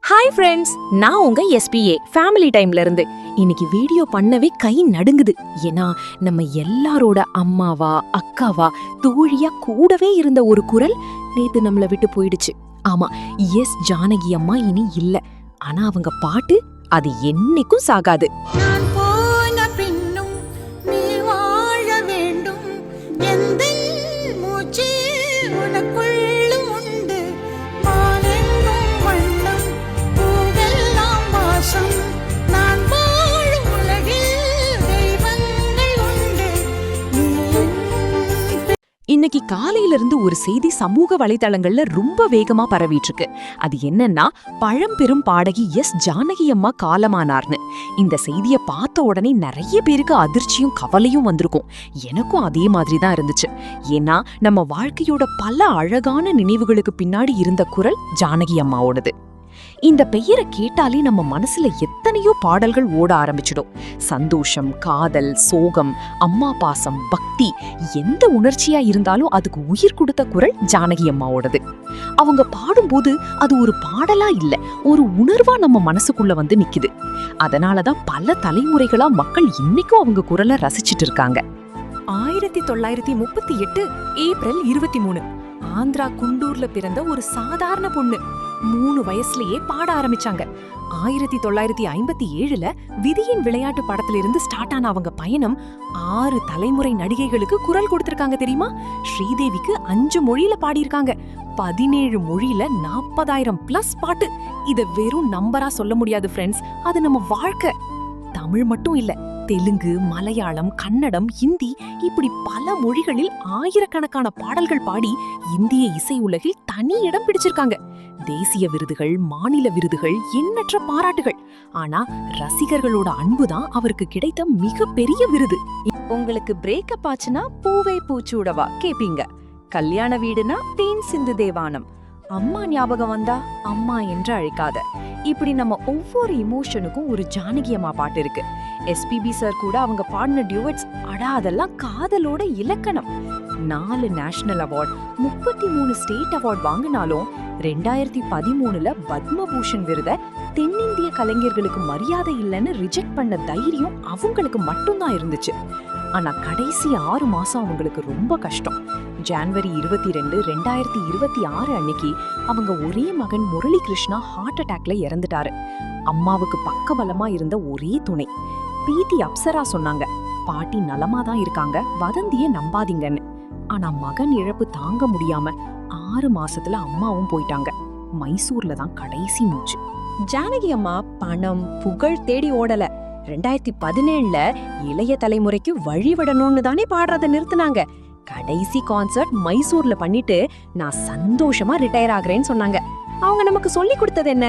Hi friends, நான் உங்க SPA family டைம்ல இருந்து இன்னைக்கு வீடியோ பண்ணவே கை நடுங்குது. ஏன்னா நம்ம எல்லாரோட அம்மாவா அக்காவா தோழியா கூடவே இருந்த ஒரு குரல் நேத்து நம்மள விட்டு போயிடுச்சு. ஆமா, எஸ் ஜானகி அம்மா இனி இல்ல. ஆனா அவங்க பாட்டு அது என்னைக்கும் சாகாது. இன்னைக்கு காலையில இருந்து ஒரு செய்தி சமூக வலைதளங்கள்ல ரொம்ப வேகமா பரவிட்டு இருக்கு. அது என்னன்னா, பழம்பெரும் பாடகி எஸ் ஜானகி அம்மா காலமானார்னு. இந்த செய்தியை பார்த்த உடனே நிறைய பேருக்கு அதிர்ச்சியும் கவலையும் வந்திருக்கும். எனக்கும் அதே மாதிரி தான் இருந்துச்சு. ஏன்னா நம்ம வாழ்க்கையோட பல அழகான நினைவுகளுக்கு பின்னாடி இருந்த குரல் ஜானகி அம்மாவோடது. இந்த பெயரை கேட்டாலே நம்ம மனசுல எத்தனையோ பாடல்கள் ஓட ஆரம்பிச்சிடும். சந்தோஷம், காதல், சோகம், அம்மா பாசம், பக்தி, எந்த உணர்ச்சியா இருந்தாலும் அதுக்கு உயிர் கொடுத்த குரல் ஜானகி அம்மாவோடது. அவங்க பாடும்போது அது ஒரு பாடலா இல்ல, ஒரு உணர்வா நம்ம மனசுக்குள்ள வந்து நிக்குது. அதனாலதான் பல தலைமுறைகளா மக்கள் இன்னைக்கும் அவங்க குரலை ரசிச்சிட்டு இருக்காங்க. 1938 ஏப்ரல் 23 ஆந்திரா குண்டூர்ல பிறந்த ஒரு சாதாரண பொண்ணு 3 வயசுலயே பாட ஆரம்பிச்சாங்க. 1957 விதியின் விளையாட்டு படத்திலிருந்து ஸ்டார்ட் ஆன அவங்க பயணம் 6 தலைமுறை நடிகைகளுக்கு குரல் கொடுத்திருக்காங்க தெரியுமா? ஸ்ரீதேவிக்கு 5 மொழியில பாடியிருக்காங்க. 17 மொழியில 40,000+ பாட்டு. இத வெறும் நம்பரா சொல்ல முடியாது ஃப்ரெண்ட்ஸ், அது நம்ம வாழ்க்கை. தமிழ் மட்டும் இல்ல, தெலுங்கு, மலையாளம், கன்னடம், ஹிந்தி, இப்படி பல மொழிகளில் ஆயிரக்கணக்கான பாடல்கள் பாடி இந்திய இசை உலகில் தனி இடம் பிடிச்சிருக்காங்க. தேசிய விருதுகள், மாநில விருதுகள், எண்ணற்ற பாராட்டுகள். ஆனா ரசிகர்களோட அன்புதான் அவருக்கு கிடைத்த மிகப்பெரிய விருது. உங்களுக்கு பிரேக்கப் ஆச்சுன்னா பூவே பூச்சூடவா கேப்பீங்க. கல்யாண வீடுனா தேன் சிந்து தேவானம். அம்மா ஞாபகம் வந்தா அம்மா என்று அழைக்காத. இப்படி நம்ம ஒவ்வொரு இமோஷனுக்கும் ஒரு ஜானகி அம்மா பாட்டு இருக்கு. எஸ்பிபி சார் கூட அவங்க பாடின டியூவட்ஸ், அடா அதெல்லாம் காதலோட இலக்கணம். 4 நேஷனல் அவார்ட், 33 ஸ்டேட் அவார்ட் வாங்கினாலும் 2013 பத்மபூஷன் விருதை தென்னிந்திய கலைஞர்களுக்கு மரியாதை இல்லைன்னு ரிஜெக்ட் பண்ண தைரியம் அவங்களுக்கு மட்டும்தான் இருந்துச்சு. ஆனா கடைசி 6 மாசம் அவங்களுக்கு ரொம்ப கஷ்டம். ஜனவரி 22, 2026 அன்னைக்கு அவங்க ஒரே மகன் முரளி கிருஷ்ணா ஹார்ட் அட்டாக்ல இறந்துட்டாரு. அம்மாவுக்கு பக்கபலமா இருந்த ஒரே துணை பீதி அப்சரா சொன்னாங்க, பாட்டி நலமாதான் இருக்காங்க, வதந்திய நம்பாதீங்கன்னு. ஆனா மகன் இழப்பு தாங்க முடியாம 6 மாசத்துல அம்மாவும் போயிட்டாங்க. மைசூர்ல தான் கடைசி மூச்சு. ஜானகி அம்மா பணம் புகழ் தேடி ஓடல. 2017 இளைய தலைமுறைக்கு வழிவிடணும்னு தானே பாடுறத நிறுத்தினாங்க. கடைசி கான்சர்ட் மைசூர்ல பண்ணிட்டு நான் சந்தோஷமா ரிட்டையர் ஆகுறேன்னு சொன்னாங்க. அவங்க நமக்கு சொல்லி கொடுத்தது என்ன?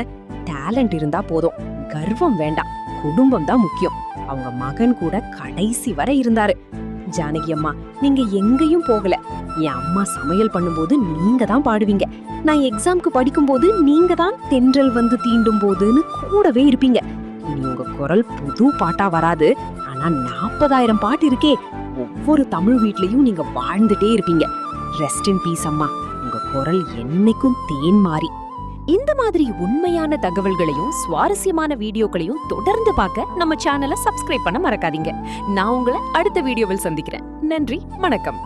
டேலண்ட் இருந்தா போதும், கர்வம் வேண்டாம், குடும்பம் தான் முக்கியம். அவங்க மகன் கூட கடைசி வரை இருந்தாரு. ஜானகி அம்மா, நீங்க எங்கேயும் போகல. என் அம்மா சமையல் பண்ணும்போது நீங்க தான் பாடுவீங்க. நான் எக்ஸாம்க்கு படிக்கும் போது நீங்க தான் தென்றல் வந்து தீண்டும் போதுன்னு கூடவே இருப்பீங்க. இனி உங்க குரல் புது பாட்டா வராது, ஆனா 40,000 பாட்டு இருக்கே, ஒவ்வொரு தமிழ் வீட்லயும் நீங்க வாழ்ந்துட்டே இருப்பீங்க. ரெஸ்ட் இன் பீஸ் அம்மா, உங்க குரல் என்னைக்கும் தேன் மாறி. இந்த மாதிரி உண்மையான தகவல்களையும் சுவாரஸ்யமான வீடியோக்களையும் தொடர்ந்து பார்க்க நம்ம சேனலை சப்ஸ்கிரைப் பண்ண மறக்காதீங்க. நான் உங்களை அடுத்த வீடியோவில் சந்திக்கிறேன். நன்றி, வணக்கம்.